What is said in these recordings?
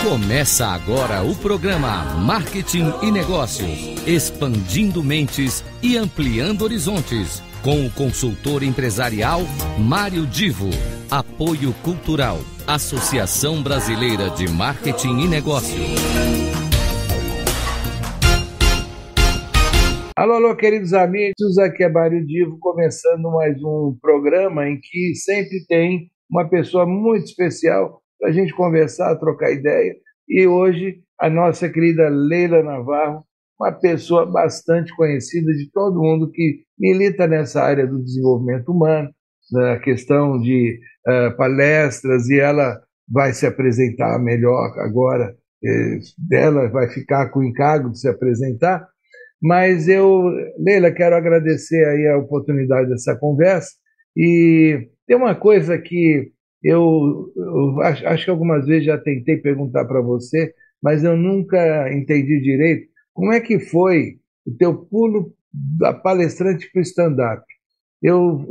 Começa agora o programa Marketing e Negócios, expandindo mentes e ampliando horizontes, com o consultor empresarial Mário Divo. Apoio Cultural, Associação Brasileira de Marketing e Negócios. Alô, alô, queridos amigos, aqui é Mário Divo, começando mais um programa em que sempre tem uma pessoa muito especial para a gente conversar, trocar ideia. E hoje a nossa querida Leila Navarro, uma pessoa bastante conhecida de todo mundo que milita nessa área do desenvolvimento humano, na questão de palestras, e ela vai se apresentar melhor agora, dela vai ficar com o encargo de se apresentar. Mas Leila, quero agradecer aí a oportunidade dessa conversa. E tem uma coisa que eu acho que algumas vezes já tentei perguntar para você, mas eu nunca entendi direito. Como é que foi o teu pulo da palestrante para o stand-up? Eu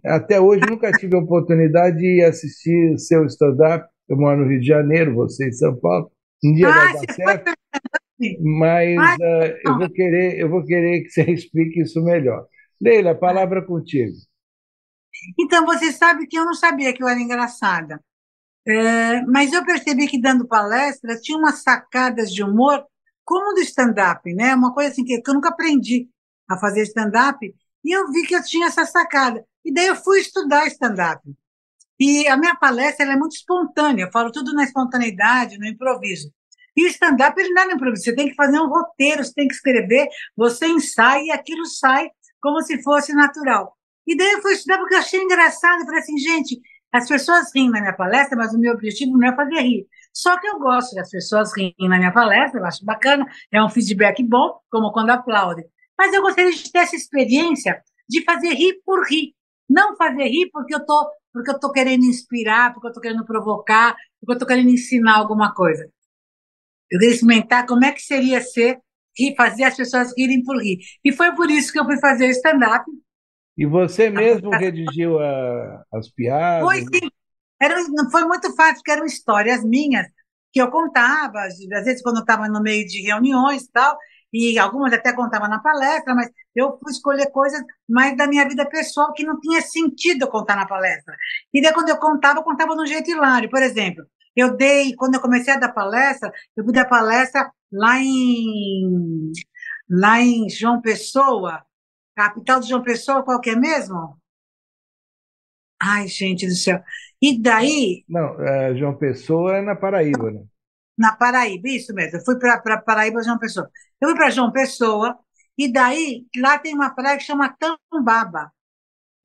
até hoje nunca tive a oportunidade de assistir seu stand-up. Eu moro no Rio de Janeiro, você em São Paulo. Um dia vai dar certo. Mas eu vou querer que você explique isso melhor. Leila, a palavra é contigo. Então, você sabe que eu não sabia que eu era engraçada. Mas eu percebi que, dando palestra, tinha umas sacadas de humor, como do stand-up, né? Uma coisa assim que eu nunca aprendi a fazer stand-up, e eu vi que eu tinha essa sacada. E daí eu fui estudar stand-up. E a minha palestra ela é muito espontânea, eu falo tudo na espontaneidade, no improviso. E o stand-up, ele não é no improviso, você tem que fazer um roteiro, você tem que escrever, você ensaia e aquilo sai como se fosse natural. E daí eu fui estudar porque eu achei engraçado, eu falei assim, gente, as pessoas riem na minha palestra, mas o meu objetivo não é fazer rir. Só que eu gosto das pessoas riem na minha palestra, eu acho bacana, é um feedback bom, como quando aplaudem. Mas eu gostaria de ter essa experiência de fazer rir por rir. Não fazer rir porque eu estou querendo inspirar, porque eu estou querendo provocar, porque eu estou querendo ensinar alguma coisa. Eu queria experimentar como é que seria fazer as pessoas rirem por rir. E foi por isso que eu fui fazer stand-up. E você mesmo redigiu as piadas? Foi sim. Não foi muito fácil, porque eram histórias minhas que eu contava, às vezes quando eu estava no meio de reuniões e tal, e algumas até contava na palestra, mas eu fui escolher coisas mais da minha vida pessoal que não tinha sentido eu contar na palestra. E daí quando eu contava de um jeito hilário. Por exemplo, quando eu comecei a dar palestra, eu fui dar palestra lá em João Pessoa, capital de João Pessoa, qual que é mesmo? Ai, gente do céu. E daí... Não, João Pessoa é na Paraíba, né? Na Paraíba, isso mesmo. Eu fui para Paraíba, João Pessoa. Eu fui para João Pessoa, e daí lá tem uma praia que chama Tambaba.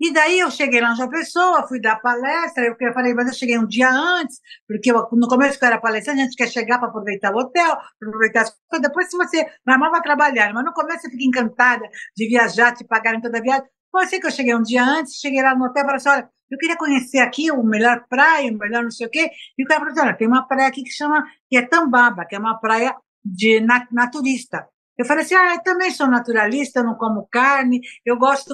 E daí eu cheguei lá em João Pessoa, fui dar palestra, eu falei, mas eu cheguei um dia antes, porque no começo que eu era palestrante, a gente quer chegar para aproveitar o hotel, para aproveitar as coisas, depois se você normal vai trabalhar, mas no começo você fica encantada de viajar, te pagarem toda a viagem. Foi assim que eu cheguei um dia antes, cheguei lá no hotel e falei assim, olha, eu queria conhecer aqui o melhor praia, o melhor não sei o quê, e o cara falou assim, olha, tem uma praia aqui que é Tambaba, que é uma praia de naturista. Eu falei assim, eu também sou naturalista, eu não como carne,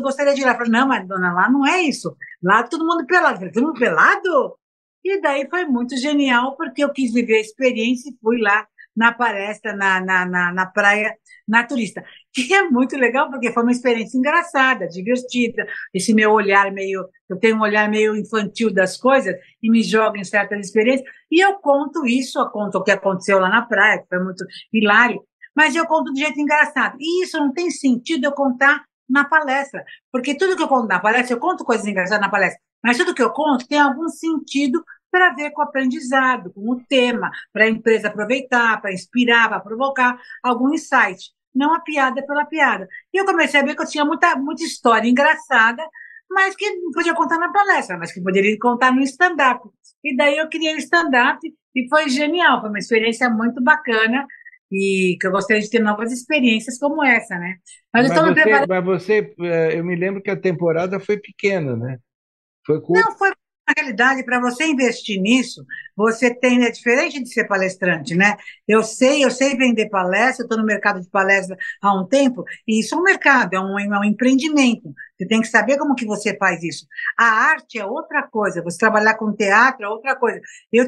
gostaria de ir lá. Eu falei, não, mas dona, lá não é isso. Lá todo mundo pelado. Eu falei, todo mundo pelado? E daí foi muito genial, porque eu quis viver a experiência e fui lá na palestra, na praia naturista. Que é muito legal, porque foi uma experiência engraçada, divertida. Eu tenho um olhar meio infantil das coisas e me jogo em certas experiências. E eu conto o que aconteceu lá na praia, que foi muito hilário. Mas eu conto de jeito engraçado. E isso não tem sentido eu contar na palestra. Porque tudo que eu conto na palestra, eu conto coisas engraçadas na palestra, mas tudo que eu conto tem algum sentido para ver com o aprendizado, com o tema, para a empresa aproveitar, para inspirar, para provocar algum insight. Não a piada pela piada. E eu comecei a ver que eu tinha muita história engraçada, mas que não podia contar na palestra, mas que poderia contar no stand-up. E daí eu criei o stand-up e foi genial, foi uma experiência muito bacana. E que eu gostaria de ter novas experiências como essa, né? Mas eu me lembro que a temporada foi pequena, né? Foi curta. Não, na realidade, para você investir nisso, é diferente de ser palestrante, né? Eu sei vender palestra, eu estou no mercado de palestra há um tempo, e isso é um mercado, é um empreendimento. Você tem que saber como que você faz isso. A arte é outra coisa, você trabalhar com teatro é outra coisa. Eu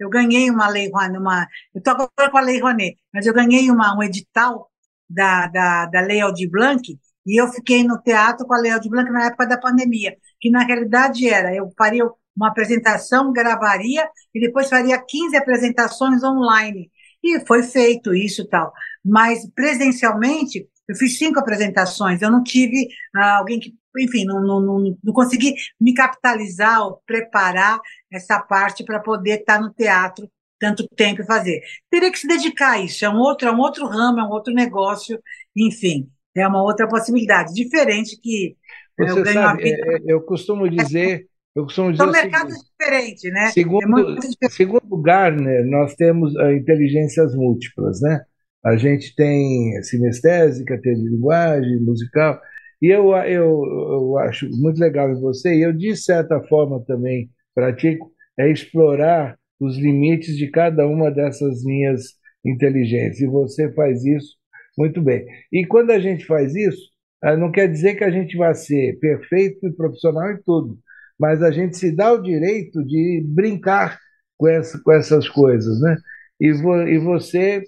eu ganhei uma lei Rouanet, eu estou agora com a lei Rouanet, mas eu ganhei um edital da Lei Aldir Blanc, e eu fiquei no teatro com a Lei Aldir Blanc na época da pandemia, que na realidade eu faria uma apresentação, gravaria, e depois faria 15 apresentações online. E foi feito isso e tal. Mas presencialmente, eu fiz 5 apresentações, eu não tive alguém que, enfim, não consegui me capitalizar ou preparar essa parte para poder estar no teatro tanto tempo e fazer. Teria que se dedicar a isso, é um outro ramo, é um outro negócio, enfim, é uma outra possibilidade, diferente que eu Você ganho a sabe, vida. eu costumo dizer São o mercados seguinte: diferentes, né? É muito segundo, diferente. segundo Gardner, nós temos inteligências múltiplas, né? A gente tem sinestésica, tem de linguagem, musical, e eu acho muito legal em você, e eu, de certa forma, também pratico, é explorar os limites de cada uma dessas minhas inteligências, e você faz isso muito bem. E quando a gente faz isso, não quer dizer que a gente vai ser perfeito e profissional em tudo, mas a gente se dá o direito de brincar com essas coisas, né? E você,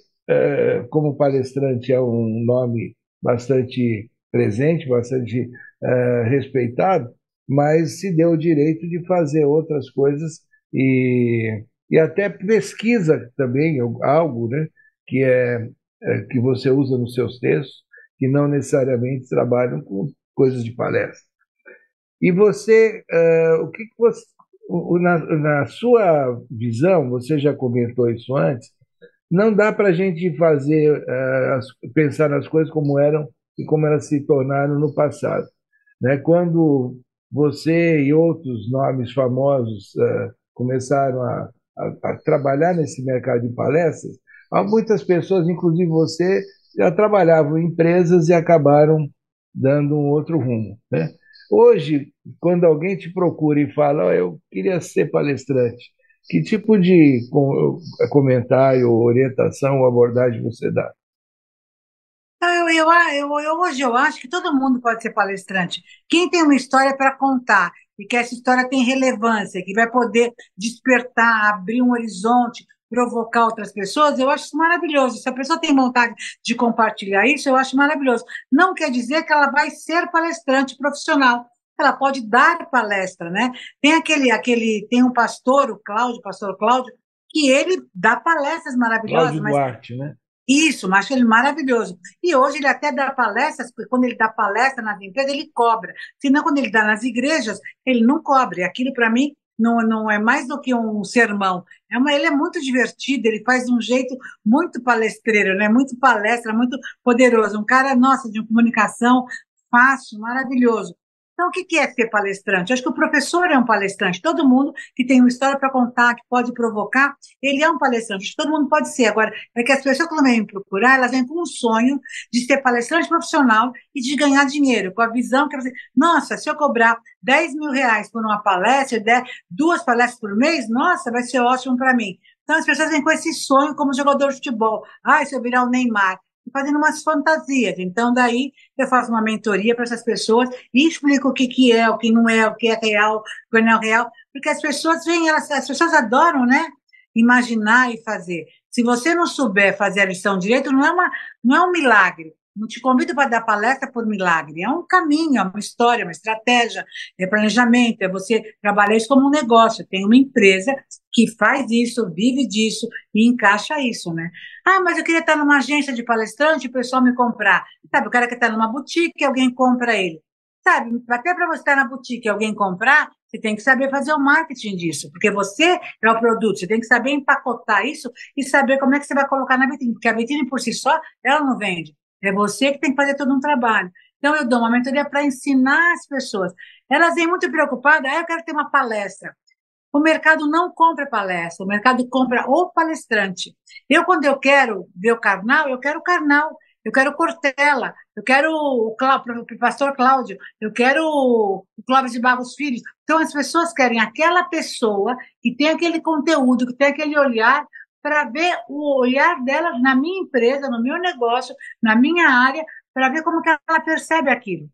como palestrante, é um nome bastante presente, bastante respeitado, mas se deu o direito de fazer outras coisas e até pesquisa também, algo, né, que você usa nos seus textos, que não necessariamente trabalham com coisas de palestra. E você, o que você, na sua visão, você já comentou isso antes, não dá para a gente fazer, pensar nas coisas como eram e como elas se tornaram no passado, né? Quando você e outros nomes famosos começaram a trabalhar nesse mercado de palestras, há muitas pessoas, inclusive você, já trabalhavam em empresas e acabaram dando um outro rumo, né? Hoje, quando alguém te procura e fala, eu queria ser palestrante, que tipo de comentário, orientação ou abordagem você dá? Hoje eu acho que todo mundo pode ser palestrante. Quem tem uma história para contar e que essa história tem relevância, que vai poder despertar, abrir um horizonte, provocar outras pessoas, eu acho isso maravilhoso. Se a pessoa tem vontade de compartilhar isso, eu acho maravilhoso. Não quer dizer que ela vai ser palestrante profissional. Ela pode dar palestra, né? Tem um pastor, o pastor Cláudio, que ele dá palestras maravilhosas, Cláudio mas Duarte, né? isso, mas acho ele maravilhoso. E hoje ele até dá palestras, porque quando ele dá palestra nas empresas, ele cobra. Senão, quando ele dá nas igrejas, ele não cobra. E aquilo, para mim, não é mais do que um sermão. Ele é muito divertido, ele faz de um jeito muito palestreiro, né? Muito palestra, muito poderoso. Um cara, nossa, de comunicação fácil, maravilhoso. Então, o que é ser palestrante? Acho que o professor é um palestrante. Todo mundo que tem uma história para contar, que pode provocar, ele é um palestrante. Acho que todo mundo pode ser. Agora, é que as pessoas, quando vêm me procurar, elas vêm com um sonho de ser palestrante profissional e de ganhar dinheiro, com a visão que você, nossa, se eu cobrar R$ 10.000 por uma palestra, der 2 palestras por mês, nossa, vai ser ótimo para mim. Então, as pessoas vêm com esse sonho como jogador de futebol. Ah, se eu virar o Neymar. Fazendo umas fantasias. Então, daí, eu faço uma mentoria para essas pessoas e explico o que é, o que não é, o que é real, o que não é real, porque as pessoas vêm, as pessoas adoram, né? Imaginar e fazer. Se você não souber fazer a lição direito, não é um milagre. Não te convido para dar palestra por milagre. É um caminho, é uma história, uma estratégia, é planejamento, é você trabalhar isso como um negócio. Tem uma empresa que faz isso, vive disso e encaixa isso, né? Ah, mas eu queria estar numa agência de palestrante e o pessoal me comprar. Sabe, o cara quer estar numa boutique e alguém compra ele. Sabe, até para você estar na boutique e alguém comprar, você tem que saber fazer o marketing disso, porque você é o produto, você tem que saber empacotar isso e saber como é que você vai colocar na vitrine, porque a vitrine por si só, ela não vende. É você que tem que fazer todo um trabalho. Então, eu dou uma mentoria para ensinar as pessoas. Elas vêm muito preocupadas, eu quero ter uma palestra. O mercado não compra palestra, o mercado compra o palestrante. Quando eu quero ver o Karnal, eu quero o Karnal, eu quero Cortella, eu quero o pastor Cláudio, eu quero o Clóvis de Barros Filhos. Então, as pessoas querem aquela pessoa que tem aquele conteúdo, que tem aquele olhar, para ver o olhar dela na minha empresa, no meu negócio, na minha área, para ver como que ela percebe aquilo.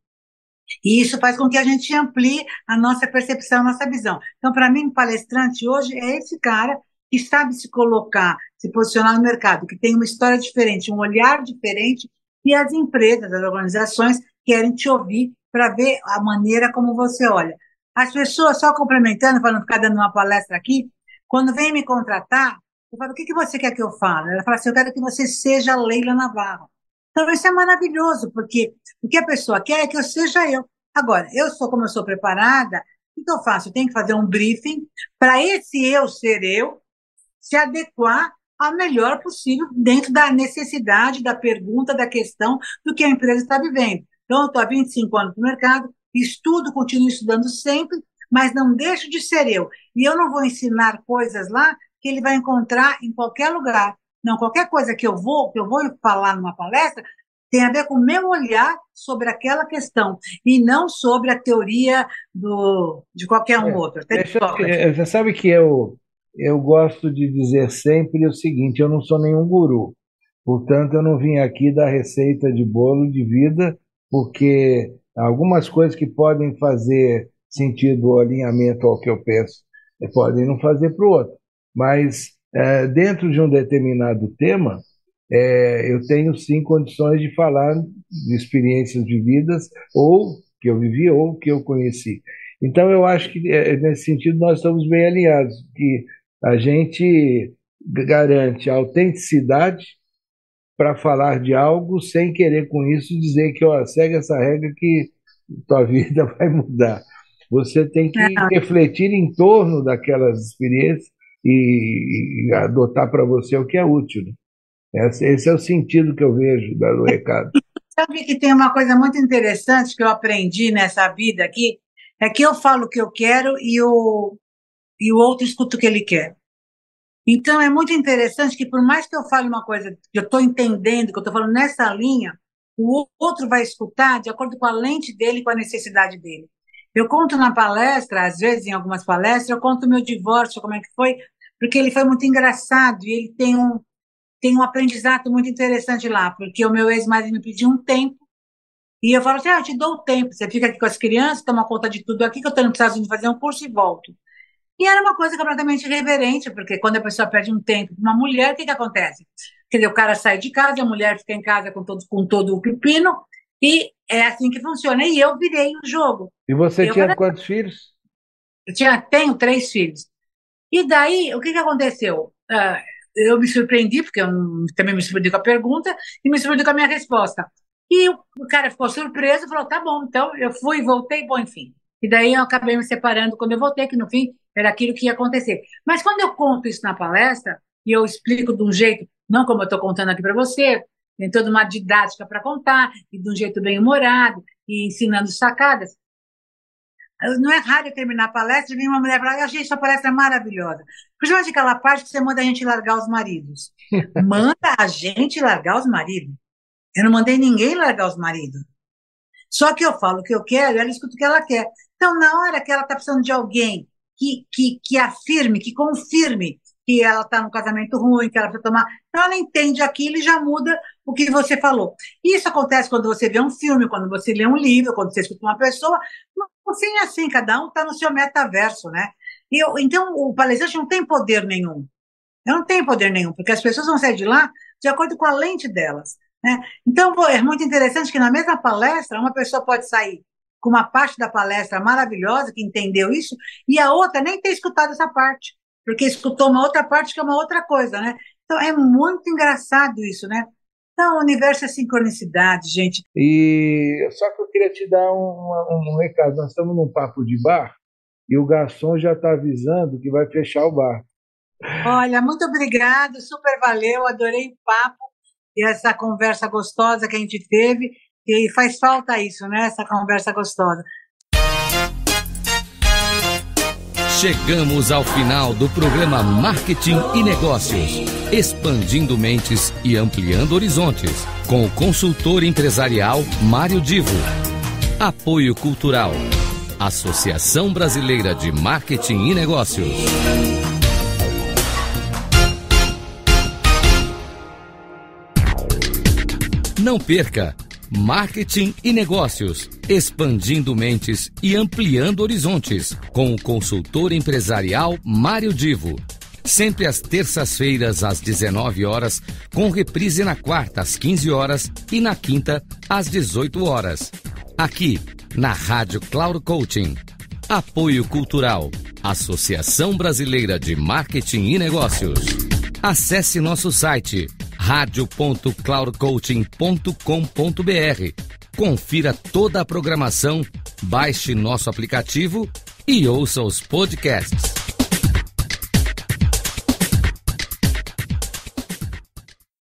E isso faz com que a gente amplie a nossa percepção, a nossa visão. Então, para mim, palestrante hoje é esse cara que sabe se colocar, se posicionar no mercado, que tem uma história diferente, um olhar diferente, e as empresas, as organizações querem te ouvir para ver a maneira como você olha. As pessoas, só complementando, para não ficar dando uma palestra aqui, quando vem me contratar, eu falo, o que você quer que eu fale? Ela fala assim, eu quero que você seja Leila Navarro. Então, isso é maravilhoso, porque o que a pessoa quer é que eu seja eu. Agora, como eu sou preparada, o que eu faço? Eu tenho que fazer um briefing para esse eu ser eu, se adequar ao melhor possível dentro da necessidade, da pergunta, da questão do que a empresa está vivendo. Então, eu estou há 25 anos no mercado, estudo, continuo estudando sempre, mas não deixo de ser eu. E eu não vou ensinar coisas lá que ele vai encontrar em qualquer lugar. Não, qualquer coisa que eu vou falar numa palestra tem a ver com o meu olhar sobre aquela questão e não sobre a teoria de qualquer outro. Você sabe que eu gosto de dizer sempre o seguinte, eu não sou nenhum guru, portanto eu não vim aqui dar receita de bolo de vida, porque algumas coisas que podem fazer sentido o alinhamento ao que eu penso, podem não fazer para o outro, mas dentro de um determinado tema, eu tenho sim condições de falar de experiências vividas, ou que eu vivi, ou que eu conheci. Então eu acho que nesse sentido nós estamos bem alinhados, que a gente garante a autenticidade para falar de algo sem querer com isso dizer que segue essa regra que tua vida vai mudar. Você tem que refletir em torno daquelas experiências e adotar para você o que é útil. Esse é o sentido que eu vejo do recado. Sabe que tem uma coisa muito interessante que eu aprendi nessa vida aqui, é que eu falo o que eu quero e o outro escuta o que ele quer. Então, é muito interessante que por mais que eu fale uma coisa que eu estou entendendo, que eu estou falando nessa linha, o outro vai escutar de acordo com a lente dele e com a necessidade dele. Eu conto na palestra, às vezes em algumas palestras, eu conto o meu divórcio, como é que foi, porque ele foi muito engraçado e ele tem um aprendizado muito interessante lá, porque o meu ex-marido me pediu um tempo, e eu falo assim, eu te dou o tempo, você fica aqui com as crianças, toma conta de tudo aqui, que eu estou indo para os Estados Unidos fazer um curso e volto. E era uma coisa completamente irreverente, porque quando a pessoa pede um tempo para uma mulher, o que acontece? Quer dizer, o cara sai de casa, a mulher fica em casa com todo o pepino, e é assim que funciona. E eu virei o jogo. E você tinha quantos filhos? Tenho 3 filhos. E daí, o que aconteceu? Eu me surpreendi, porque eu também me surpreendi com a pergunta, e me surpreendi com a minha resposta. E o cara ficou surpreso e falou, tá bom, então eu fui, voltei, bom, enfim. E daí eu acabei me separando quando eu voltei, que no fim era aquilo que ia acontecer. Mas quando eu conto isso na palestra, e eu explico de um jeito, não como eu estou contando aqui para você, tem toda uma didática para contar, e de um jeito bem humorado, e ensinando sacadas, não é raro eu terminar a palestra e vir uma mulher falar, eu achei sua palestra maravilhosa. Principalmente aquela parte que você manda a gente largar os maridos. Manda a gente largar os maridos. Eu não mandei ninguém largar os maridos. Só que eu falo o que eu quero e ela escuta o que ela quer. Então, na hora que ela está precisando de alguém que afirme, que confirme que ela está num casamento ruim, que ela precisa tomar... Então, ela entende aquilo e já muda o que você falou. Isso acontece quando você vê um filme, quando você lê um livro, quando você escuta uma pessoa. Assim é assim, cada um está no seu metaverso, né? Então, o palestrante não tem poder nenhum. Eu não tenho poder nenhum, porque as pessoas vão sair de lá de acordo com a lente delas, né? Então, é muito interessante que na mesma palestra, uma pessoa pode sair com uma parte da palestra maravilhosa, que entendeu isso, e a outra nem ter escutado essa parte, porque escutou uma outra parte que é uma outra coisa, né? Então, é muito engraçado isso, né? Então, o universo é sincronicidade, gente. E só que eu queria te dar um recado. Nós estamos num papo de bar e o garçom já está avisando que vai fechar o bar. Olha, muito obrigado, super valeu, adorei o papo e essa conversa gostosa que a gente teve. E faz falta isso, né? Essa conversa gostosa. Chegamos ao final do programa Marketing e Negócios, expandindo mentes e ampliando horizontes, com o consultor empresarial Mário Divo. Apoio Cultural, Associação Brasileira de Marketing e Negócios. Não perca! Marketing e Negócios, expandindo mentes e ampliando horizontes, com o consultor empresarial Mário Divo. sempre às terças-feiras às 19 horas, com reprise na quarta às 15 horas e na quinta às 18 horas. Aqui, na Rádio Cloud Coaching. Apoio Cultural, Associação Brasileira de Marketing e Negócios. Acesse nosso site radio.cloudcoaching.com.br. Confira toda a programação, baixe nosso aplicativo e ouça os podcasts.